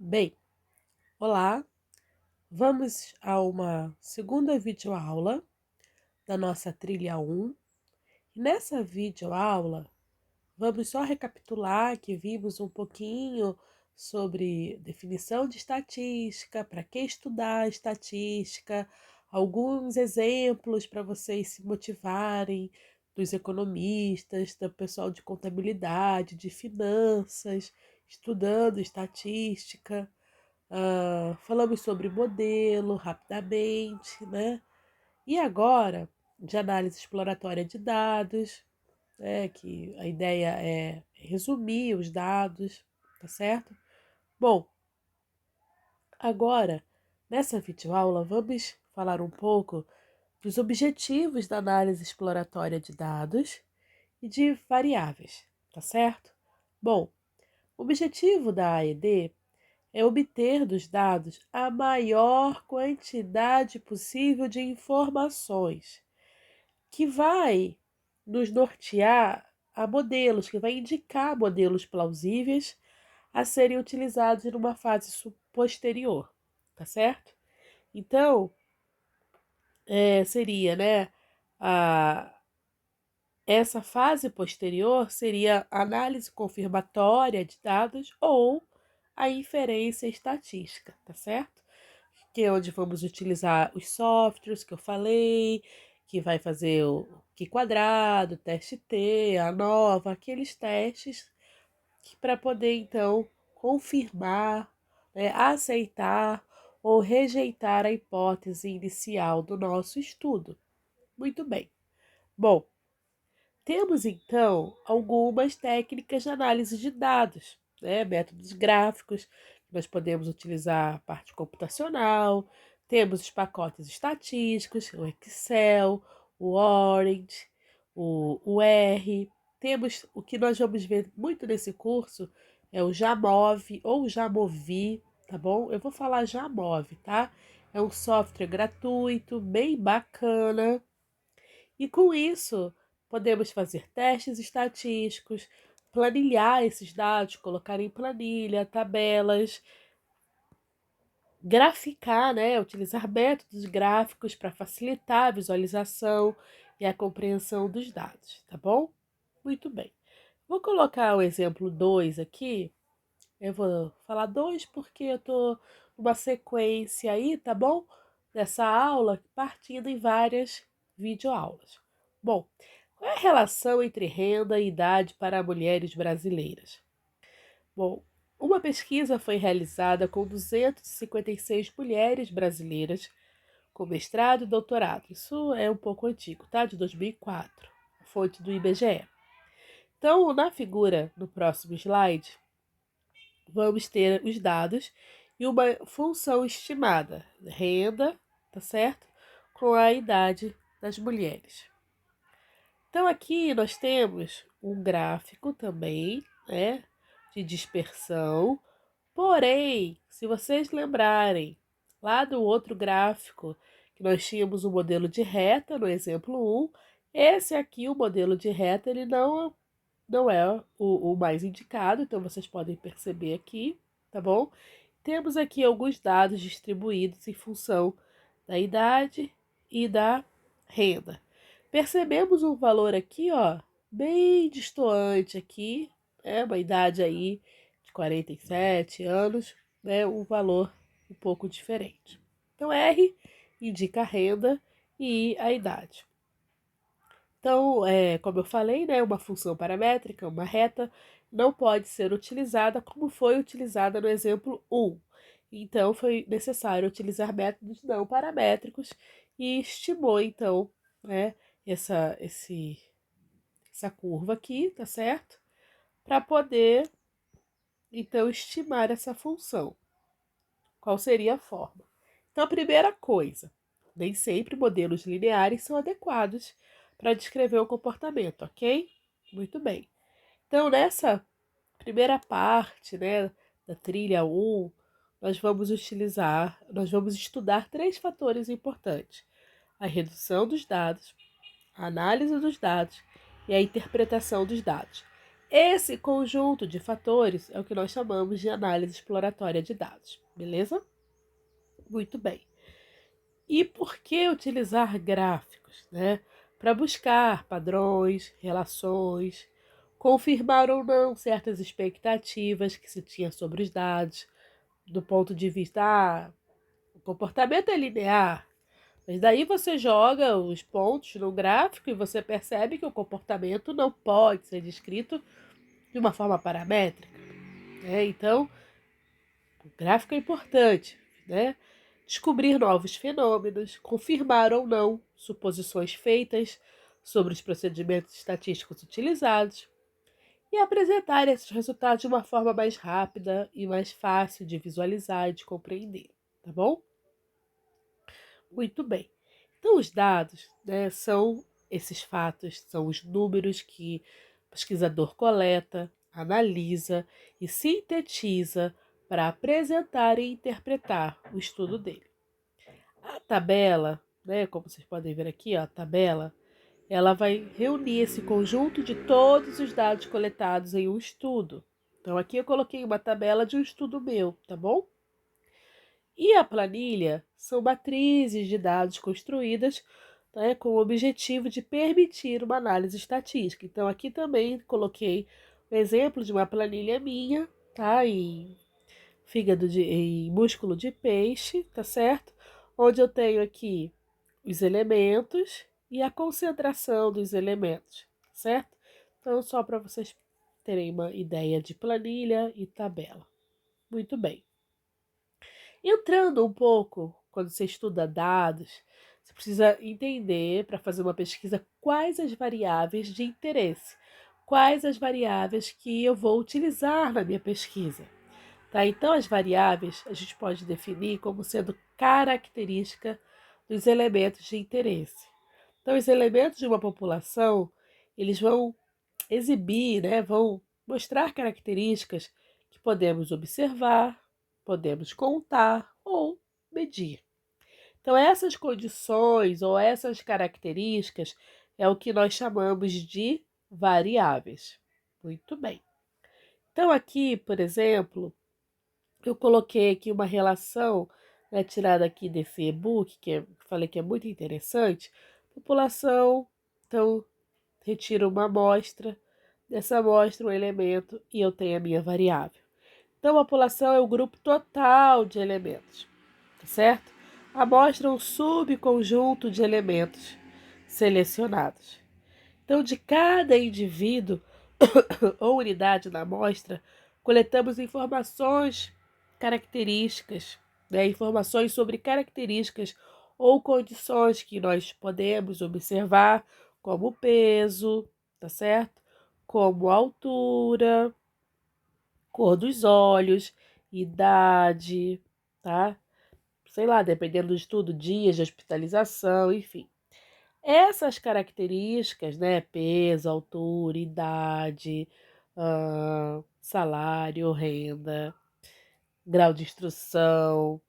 Bem, olá, vamos a uma segunda videoaula da nossa trilha 1. E nessa videoaula, vamos só recapitular que vimos um pouquinho sobre definição de estatística, para que estudar estatística, alguns exemplos para vocês se motivarem dos economistas, do pessoal de contabilidade, de finanças, estudando estatística. Falamos sobre modelo rapidamente, né? E agora, de análise exploratória de dados, né? Que a ideia é resumir os dados, tá certo? Bom, agora, nessa videoaula, vamos falar um pouco dos objetivos da análise exploratória de dados e de variáveis, tá certo? Bom, o objetivo da AED é obter dos dados a maior quantidade possível de informações, que vai nos nortear a modelos, que vai indicar modelos plausíveis a serem utilizados numa fase posterior, tá certo? Então, seria, né, a, essa fase posterior seria a análise confirmatória de dados ou a inferência estatística, tá certo? Que é onde vamos utilizar os softwares que eu falei, que vai fazer o Q quadrado, teste T, a nova, aqueles testes para poder então confirmar, né, aceitar ou rejeitar a hipótese inicial do nosso estudo. Muito bem. Bom, temos então algumas técnicas de análise de dados, né? Métodos gráficos, nós podemos utilizar a parte computacional, temos os pacotes estatísticos, o Excel, o Orange, o R. Temos o que nós vamos ver muito nesse curso é o Jamov ou Jamovi, tá bom? Eu vou falar Jamov, tá? É um software gratuito, bem bacana. E com isso, podemos fazer testes estatísticos, planilhar esses dados, colocar em planilha, tabelas, graficar, né? Utilizar métodos gráficos para facilitar a visualização e a compreensão dos dados, tá bom? Muito bem. Vou colocar o exemplo 2 aqui. Eu vou falar 2 porque eu estou numa sequência aí, tá bom? Dessa aula, partindo em várias videoaulas. Bom, qual é a relação entre renda e idade para mulheres brasileiras? Bom, uma pesquisa foi realizada com 256 mulheres brasileiras com mestrado e doutorado. Isso é um pouco antigo, tá? De 2004, fonte do IBGE. Então, na figura, no próximo slide, vamos ter os dados e uma função estimada, renda, tá certo? Com a idade das mulheres. Então aqui nós temos um gráfico também, né, de dispersão. Porém, se vocês lembrarem lá do outro gráfico que nós tínhamos um modelo de reta no exemplo 1, esse aqui, o modelo de reta, ele não é o mais indicado, então vocês podem perceber aqui, tá bom? Temos aqui alguns dados distribuídos em função da idade e da renda. Percebemos um valor aqui, ó, bem distoante aqui, né? Uma idade aí de 47 anos, né? Um valor um pouco diferente. Então, R indica a renda e a idade. Então, como eu falei, né, uma função paramétrica, uma reta, não pode ser utilizada como foi utilizada no exemplo 1. Então, foi necessário utilizar métodos não paramétricos e estimou, então, né, essa curva aqui, tá certo? Para poder, então, estimar essa função. Qual seria a forma? Então, a primeira coisa, nem sempre modelos lineares são adequados para descrever o comportamento, ok? Muito bem. Então, nessa primeira parte, né, da trilha 1, nós vamos estudar três fatores importantes: a redução dos dados, a análise dos dados e a interpretação dos dados. Esse conjunto de fatores é o que nós chamamos de análise exploratória de dados, beleza? Muito bem. E por que utilizar gráficos, né? Para buscar padrões, relações, confirmar ou não certas expectativas que se tinha sobre os dados, do ponto de vista, o comportamento é linear, mas daí você joga os pontos no gráfico e você percebe que o comportamento não pode ser descrito de uma forma paramétrica, né? Então, o gráfico é importante, né? Descobrir novos fenômenos, confirmar ou não suposições feitas sobre os procedimentos estatísticos utilizados e apresentar esses resultados de uma forma mais rápida e mais fácil de visualizar e de compreender, tá bom? Muito bem. Então, os dados, né, são esses fatos, são os números que o pesquisador coleta, analisa e sintetiza para apresentar e interpretar o estudo dele. A tabela, né, como vocês podem ver aqui, ó, a tabela, ela vai reunir esse conjunto de todos os dados coletados em um estudo. Então, aqui eu coloquei uma tabela de um estudo meu, tá bom? E a planilha são matrizes de dados construídas, né, com o objetivo de permitir uma análise estatística. Então, aqui também coloquei um exemplo de uma planilha minha, tá? Em músculo de peixe, tá certo? Onde eu tenho aqui os elementos e a concentração dos elementos, certo? Então, só para vocês terem uma ideia de planilha e tabela. Muito bem. Entrando um pouco, quando você estuda dados, você precisa entender, para fazer uma pesquisa, quais as variáveis de interesse, quais as variáveis que eu vou utilizar na minha pesquisa. Tá? Então, as variáveis a gente pode definir como sendo característica dos elementos de interesse. Então, os elementos de uma população, eles vão exibir, né, vão mostrar características que podemos observar, podemos contar ou medir. Então, essas condições ou essas características é o que nós chamamos de variáveis. Muito bem. Então, aqui, por exemplo, eu coloquei aqui uma relação, né, tirada aqui desse e-book, falei que é muito interessante. População, então, retiro uma amostra, dessa amostra um elemento e eu tenho a minha variável. Então, a população é o grupo total de elementos, tá certo? A amostra é um subconjunto de elementos selecionados. Então, de cada indivíduo ou unidade da amostra, coletamos informações características, né, informações sobre características ou condições que nós podemos observar, como peso, tá certo? Como altura, cor dos olhos, idade, tá? Sei lá, dependendo do estudo, dias de hospitalização, enfim. Essas características, né, peso, altura, idade, salário, renda, grau de instrução,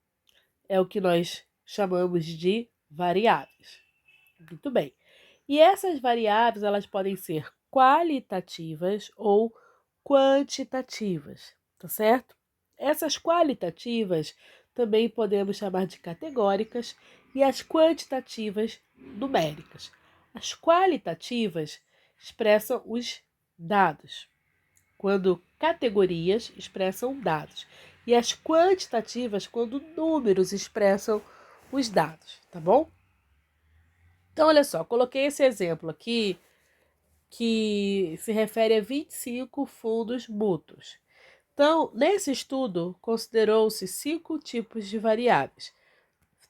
é o que nós chamamos de variáveis. Muito bem. E essas variáveis, elas podem ser qualitativas ou quantitativas, tá certo? Essas qualitativas também podemos chamar de categóricas e as quantitativas numéricas. As qualitativas expressam os dados, quando categorias expressam dados, e as quantitativas quando números expressam os dados, tá bom? Então, olha só, coloquei esse exemplo aqui que se refere a 25 fundos mútuos. Então, nesse estudo, considerou-se 5 tipos de variáveis: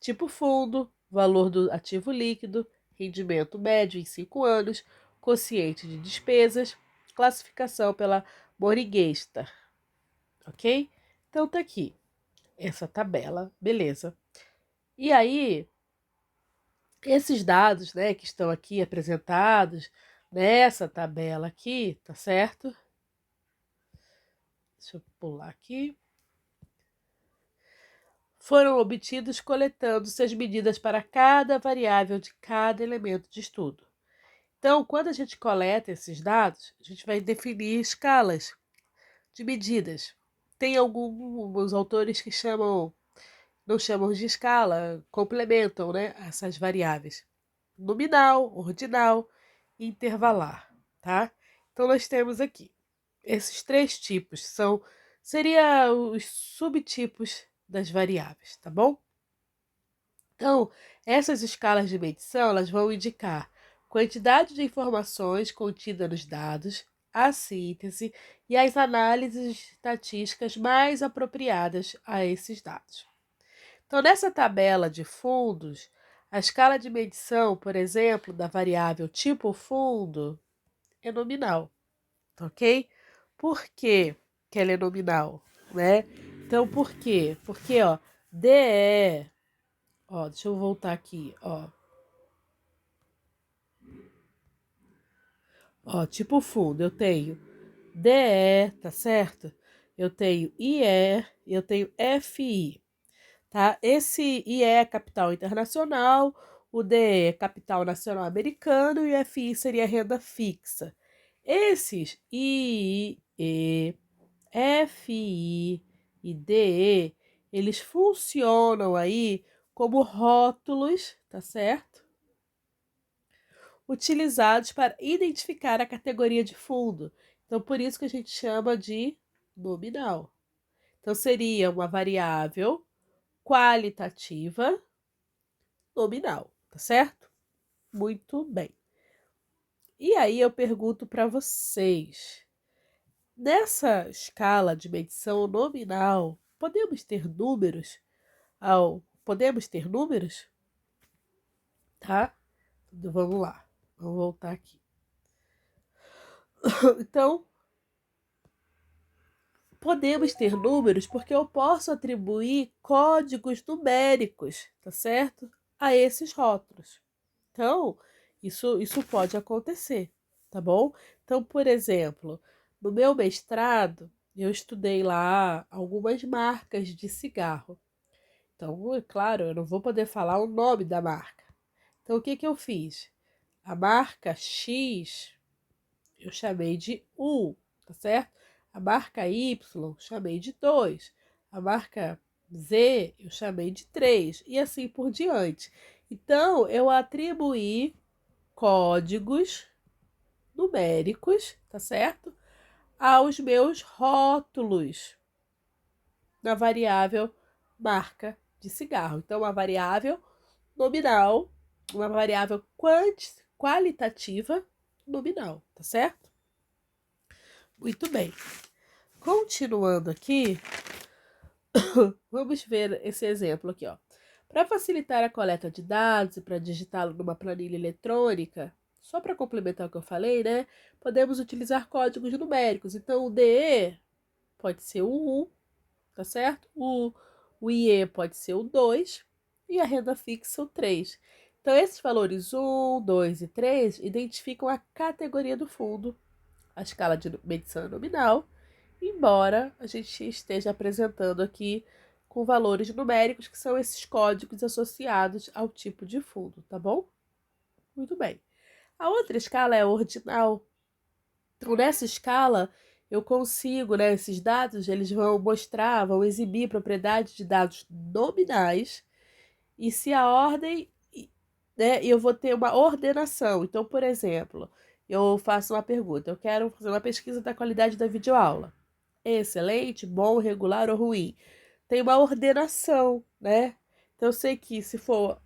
tipo fundo, valor do ativo líquido, rendimento médio em 5 anos, quociente de despesas, classificação pela Morningstar, ok? Então, tá aqui essa tabela, beleza. E aí, esses dados, né, que estão aqui apresentados nessa tabela aqui, tá certo? Deixa eu pular aqui. Foram obtidos coletando-se as medidas para cada variável de cada elemento de estudo. Então, quando a gente coleta esses dados, a gente vai definir escalas de medidas. Tem alguns autores que não chamam de escala, complementam, né, essas variáveis. Nominal, ordinal e intervalar, tá? Então, nós temos aqui esses três tipos, seriam os subtipos das variáveis, tá bom? Então, essas escalas de medição, elas vão indicar quantidade de informações contida nos dados, a síntese e as análises estatísticas mais apropriadas a esses dados. Então, nessa tabela de fundos, a escala de medição, por exemplo, da variável tipo fundo é nominal, tá ok? Por que que ela é nominal, né? Então, por quê? Porque, ó, DE, ó, deixa eu voltar aqui, ó. Ó, tipo fundo, eu tenho DE, tá certo? Eu tenho IE e eu tenho FI, tá? Esse IE é capital internacional, o DE é capital nacional americano e o FI seria renda fixa. Esses I, E, FI e DE, eles funcionam aí como rótulos, tá certo? Utilizados para identificar a categoria de fundo. Então, por isso que a gente chama de nominal. Então, seria uma variável qualitativa nominal, tá certo? Muito bem. E aí eu pergunto para vocês, nessa escala de medição nominal, podemos ter números? Podemos ter números? Tá? Então, vamos lá. Vamos voltar aqui. Então, podemos ter números porque eu posso atribuir códigos numéricos, tá certo? A esses rótulos. Então, isso pode acontecer, tá bom? Então, por exemplo, no meu mestrado, eu estudei lá algumas marcas de cigarro. Então, é claro, eu não vou poder falar o nome da marca. Então, o que que eu fiz? A marca X eu chamei de 1, tá certo? A marca Y chamei de 2. A marca Z eu chamei de 3 e assim por diante. Então, eu atribuí códigos numéricos, tá certo? Aos meus rótulos na variável marca de cigarro. Então, uma variável nominal, uma variável qualitativa nominal, tá certo? Muito bem. Continuando aqui, vamos ver esse exemplo aqui, ó. Para facilitar a coleta de dados e para digitá-lo numa planilha eletrônica, só para complementar o que eu falei, né? Podemos utilizar códigos numéricos. Então, o DE pode ser o 1, tá certo? O IE pode ser o 2 e a renda fixa o 3. Então, esses valores 1, 2 e 3 identificam a categoria do fundo, a escala de medição nominal, embora a gente esteja apresentando aqui com valores numéricos, que são esses códigos associados ao tipo de fundo, tá bom? Muito bem. A outra escala é a ordinal. Então, nessa escala, eu consigo, né, esses dados, eles vão mostrar, vão exibir propriedades de dados nominais, e se a ordem, né, eu vou ter uma ordenação. Então, por exemplo, eu faço uma pergunta, eu quero fazer uma pesquisa da qualidade da videoaula. Excelente, bom, regular ou ruim. Tem uma ordenação, né? Então eu sei que se for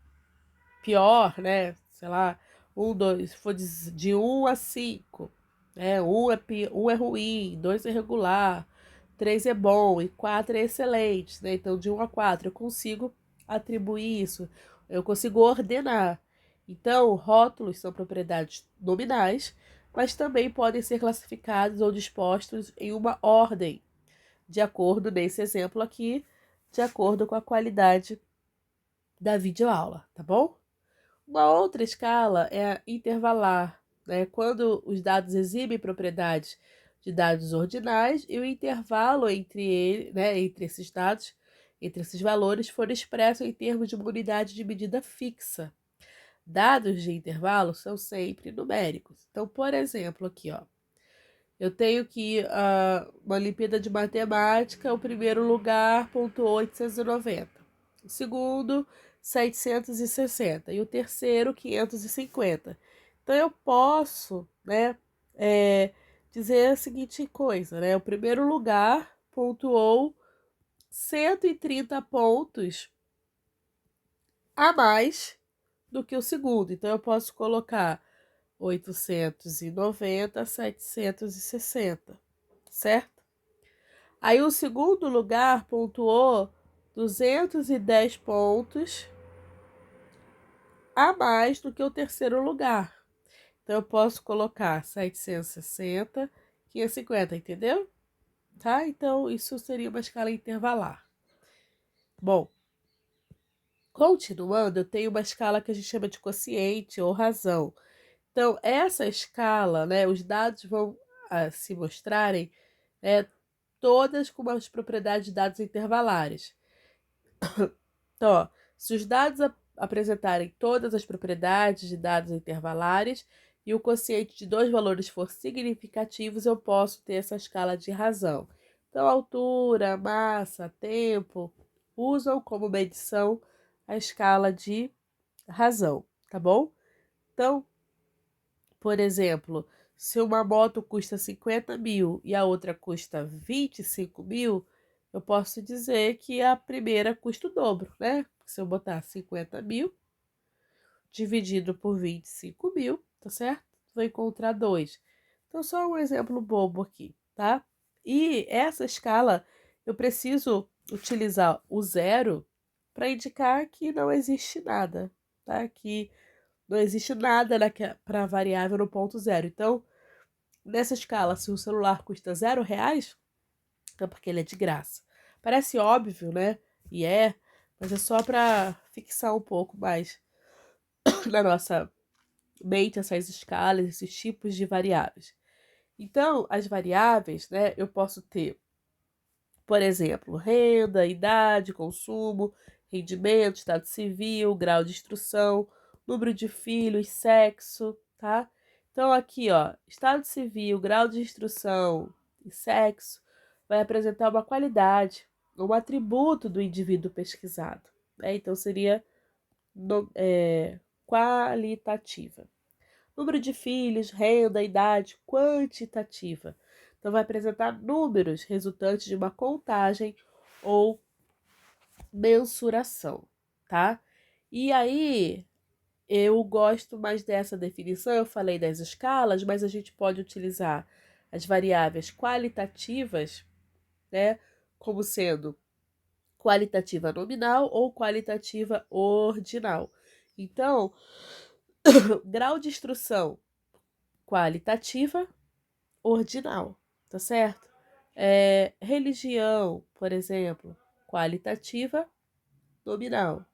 pior, né? Sei lá, 2, se for de 1 a 5, né? Um é ruim, 2 é regular, 3 é bom e 4 é excelente, né? Então de 1 a 4 eu consigo atribuir isso, eu consigo ordenar. Então, rótulos são propriedades nominais, mas também podem ser classificados ou dispostos em uma ordem, de acordo, nesse exemplo aqui, de acordo com a qualidade da videoaula, tá bom? Uma outra escala é a intervalar, né? Quando os dados exibem propriedades de dados ordinais e o intervalo entre esses dados, entre esses valores, for expresso em termos de uma unidade de medida fixa, dados de intervalo são sempre numéricos. Então, por exemplo, aqui, ó, eu tenho que uma Olimpíada de Matemática, o primeiro lugar pontuou 890, o segundo 760 e o terceiro 550. Então eu posso, né, dizer a seguinte coisa, né? O primeiro lugar pontuou 130 pontos a mais do que o segundo. Então eu posso colocar 890, 760, certo? Aí o segundo lugar pontuou 210 pontos a mais do que o terceiro lugar. Então eu posso colocar 760, 550, entendeu? Tá? Então isso seria uma escala intervalar. Bom, continuando, eu tenho uma escala que a gente chama de quociente ou razão. Então, essa escala, né, os dados vão se mostrarem todas com umas propriedades de dados intervalares. Então, ó, se os dados apresentarem todas as propriedades de dados intervalares e o quociente de dois valores for significativos, eu posso ter essa escala de razão. Então, altura, massa, tempo, usam como medição a escala de razão, tá bom? Então, por exemplo, se uma moto custa 50 mil e a outra custa 25 mil, eu posso dizer que a primeira custa o dobro, né? Se eu botar 50 mil dividido por 25 mil, tá certo? Vou encontrar 2. Então, só um exemplo bobo aqui, tá? E essa escala, eu preciso utilizar o zero para indicar que não existe nada, tá? Que não existe nada para variável no ponto zero. Então, nessa escala, se o celular custa R$0, é porque ele é de graça. Parece óbvio, né? E mas é só para fixar um pouco mais na nossa mente essas escalas, esses tipos de variáveis. Então, as variáveis, né, eu posso ter, por exemplo, renda, idade, consumo, rendimento, estado civil, grau de instrução, número de filhos, sexo, tá? Então, aqui, ó, estado civil, grau de instrução e sexo vai apresentar uma qualidade, um atributo do indivíduo pesquisado, né? Então, seria qualitativa. Número de filhos, renda, idade, quantitativa. Então, vai apresentar números resultantes de uma contagem ou mensuração, tá? E aí, eu gosto mais dessa definição, eu falei das escalas, mas a gente pode utilizar as variáveis qualitativas, né, como sendo qualitativa nominal ou qualitativa ordinal. Então, grau de instrução qualitativa ordinal, tá certo? Religião, por exemplo, qualitativa nominal.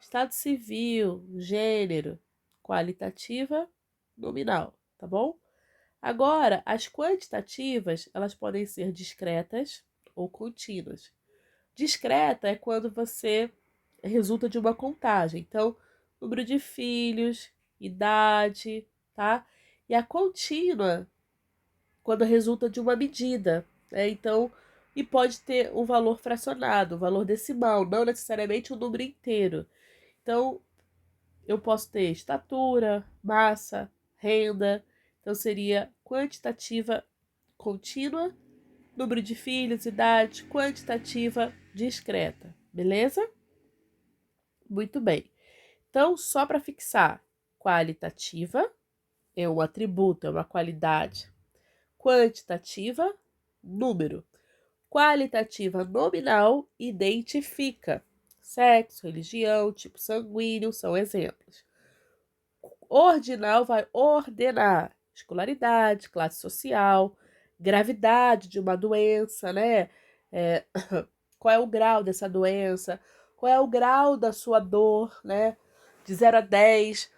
Estado civil, gênero, qualitativa nominal, tá bom? Agora, as quantitativas, elas podem ser discretas ou contínuas. Discreta é quando você resulta de uma contagem. Então, número de filhos, idade, tá? E a contínua, quando resulta de uma medida, né? Então, e pode ter um valor fracionado, um valor decimal, não necessariamente um número inteiro. Então, eu posso ter estatura, massa, renda. Então, seria quantitativa contínua, número de filhos, idade, quantitativa discreta. Beleza? Muito bem. Então, só para fixar, qualitativa é um atributo, é uma qualidade. Quantitativa, número. Qualitativa nominal, identifica. Sexo, religião, tipo sanguíneo são exemplos. Ordinal vai ordenar escolaridade, classe social, gravidade de uma doença, né? Qual é o grau dessa doença? Qual é o grau da sua dor, né? De 0 a 10,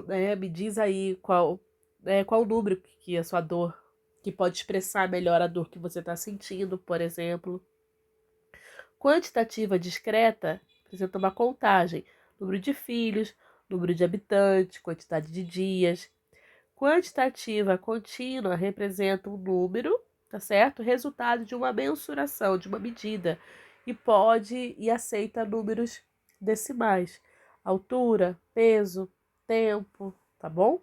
né? Me diz aí qual o número que a sua dor, que pode expressar melhor a dor que você está sentindo, por exemplo. Quantitativa discreta apresenta uma contagem, número de filhos, número de habitantes, quantidade de dias. Quantitativa contínua representa um número, tá certo? Resultado de uma mensuração, de uma medida, e pode e aceita números decimais. Altura, peso, tempo, tá bom?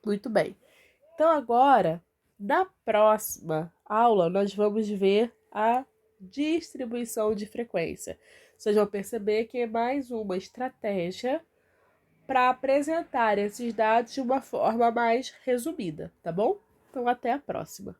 Muito bem. Então agora, na próxima aula, nós vamos ver a distribuição de frequência. Vocês vão perceber que é mais uma estratégia para apresentar esses dados de uma forma mais resumida, tá bom? Então, até a próxima.